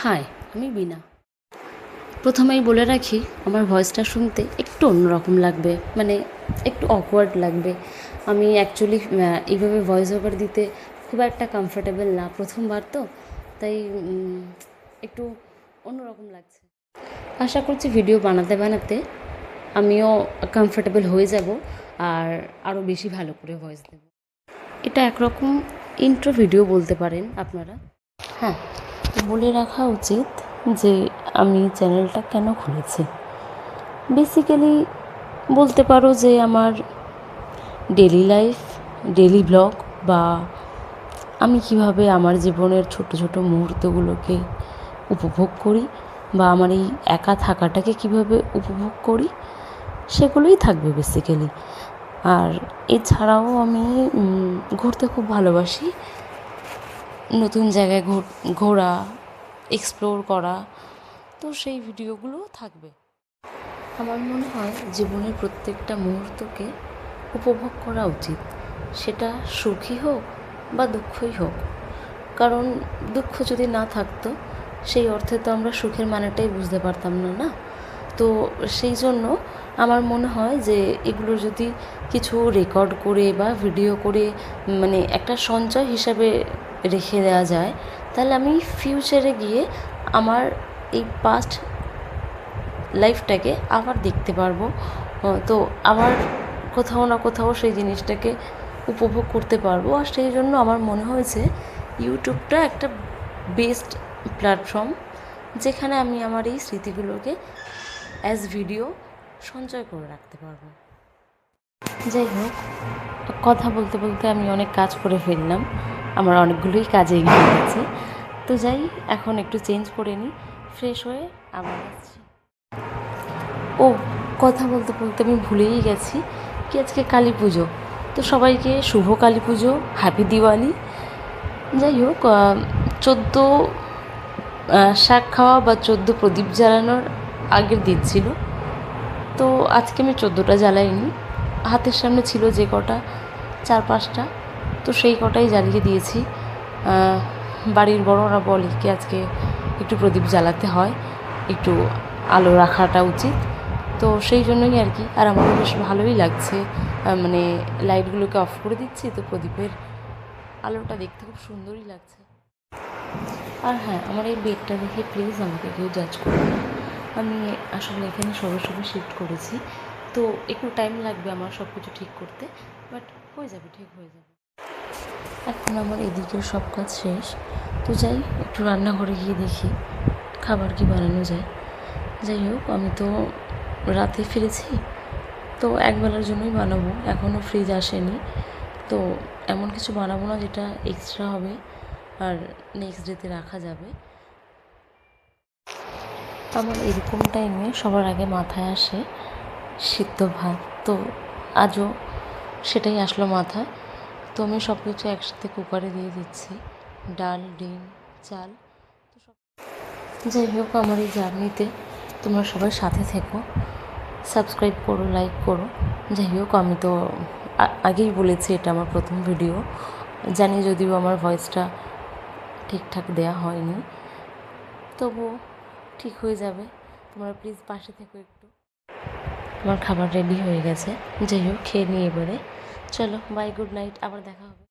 High, আমি বিনা। প্রথমেই বলে রাখি, আমার ভয়েসটা শুনতে একটু অন্যরকম লাগবে, মানে একটু অকওয়ার্ড লাগবে। আমি অ্যাকচুয়ালি এইভাবে ভয়েস ওভার দিতে খুব একটা কমফোর্টেবল না, প্রথমবার তো, তাই একটু অন্যরকম লাগছে। আশা করছি ভিডিও বানাতে বানাতে আমিও কমফোর্টেবল হয়ে যাব আর আরও বেশি ভালো করে ভয়েস দেব। এটা একরকম ইন্ট্রো ভিডিও বলতে পারেন আপনারা। হ্যাঁ, বলে রাখা উচিত যে আমি চ্যানেলটা কেন খুলেছি। বেসিক্যালি বলতে পারো যে আমার ডেলি লাইফ, ডেলি ব্লগ, বা আমি কিভাবে আমার জীবনের ছোট ছোট মুহূর্তগুলোকে উপভোগ করি, বা আমার এই একা থাকাটাকে কিভাবে উপভোগ করি, সেগুলোই থাকবে বেসিক্যালি। আর এছাড়াও আমি ঘুরতে খুব ভালোবাসি, নতুন জায়গায় ঘোরা, এক্সপ্লোর করা, তো সেই ভিডিওগুলোও থাকবে। আমার মনে হয় জীবনের প্রত্যেকটা মুহূর্তকে উপভোগ করা উচিত, সেটা সুখী হোক বা দুঃখই হোক। কারণ দুঃখ যদি না থাকতো, সেই অর্থে তো আমরা সুখের মানেটাই বুঝতে পারতাম না, না? তো সেই জন্য আমার মনে হয় যে এগুলো যদি কিছু রেকর্ড করে বা ভিডিও করে মানে একটা সঞ্চয় হিসাবে রেখে দেওয়া যায়, তাহলে আমি ফিউচারে গিয়ে আমার এই পাস্ট লাইফটাকে আবার দেখতে পারবো। তো আবার কোথাও না কোথাও সেই জিনিসটাকে উপভোগ করতে পারবো। আর সেই জন্য আমার মনে হয়েছে ইউটিউবটা একটা বেস্ট প্ল্যাটফর্ম, যেখানে আমি আমার এই স্মৃতিগুলোকে অ্যাজ ভিডিও সঞ্চয় করে রাখতে পারবো। যাই হোক, কথা বলতে বলতে আমি অনেক কাজ করে ফেললাম, আমার অনেকগুলোই কাজে এগিয়ে গেছে। তো যাই, এখন একটু চেঞ্জ করে নিই, ফ্রেশ হয়ে আবার আসছি। ও, কথা বলতে বলতে আমি ভুলেই গেছি কি আজকে কালী পুজো। তো সবাইকে শুভ কালী পুজো, হ্যাপি দিওয়ালি। যাই হোক, 14 শাক খাওয়া বা 14 প্রদীপ জ্বালানোর আগের দিন ছিল। তো আজকে আমি 14টা জ্বালাইনি, হাতের সামনে ছিল যে কটা, 4-5টা, তো সেই কটাই জ্বালিয়ে দিয়েছি। বাড়ির বড়রা বলে কি আজকে একটু প্রদীপ জ্বালাতে হয়, একটু আলো রাখাটা উচিত। তো সেই জন্যই আর কি। আর আমারও বেশ ভালোই লাগছে, মানে লাইটগুলোকে অফ করে দিচ্ছি তো প্রদীপের আলোটা দেখতে খুব সুন্দরই লাগছে। আর হ্যাঁ, আমার এই বেডটা দেখে প্লিজ আমাকে কেউ জাজ করবে না। আমি আসলে এখানে সবে সবে শিফট করেছি, তো একটু টাইম লাগবে আমার সব কিছু ঠিক করতে, বাট হয়ে যাবে, ঠিক হয়ে যাবে। এখন আমার এদিকের সব কাজ শেষ। তো যাই, একটু রান্নাঘরে গিয়ে দেখি খাবার কি বানানো যায়। যাই হোক, আমি তো রাতে ফিরেছি, তো একবেলার জন্যই বানাবো, এখনও ফ্রিজ আসেনি। তো এমন কিছু বানাবো না যেটা এক্সট্রা হবে আর নেক্সট ডেতে রাখা যাবে। আমার এরকম টাইমে সবার আগে মাথায় আসে সিদ্ধ ভাত, তো আজও সেটাই আসলো মাথায়। তো আমি সব কিছু একসাথে কুকারে দিয়ে দিচ্ছি, ডাল, ডিম, চাল। তো সব, যাই হোক, আমার এই জার্নিতে তোমরা সবাই সাথে থেকো, সাবস্ক্রাইব করো, লাইক করো। যাই হোক, আমি তো আগেই বলেছি এটা আমার প্রথম ভিডিও, জানি যদিও আমার ভয়েসটা ঠিকঠাক দেয়া হয়নি, তবুও ঠিক হয়ে যাবে। তোমরা প্লিজ পাশে থেকো একটু। আমার খাবার রেডি হয়ে গেছে, যাই হোক খেয়ে নিই এবারে। চলো, বাই, গুড নাইট, আবার দেখা হবে।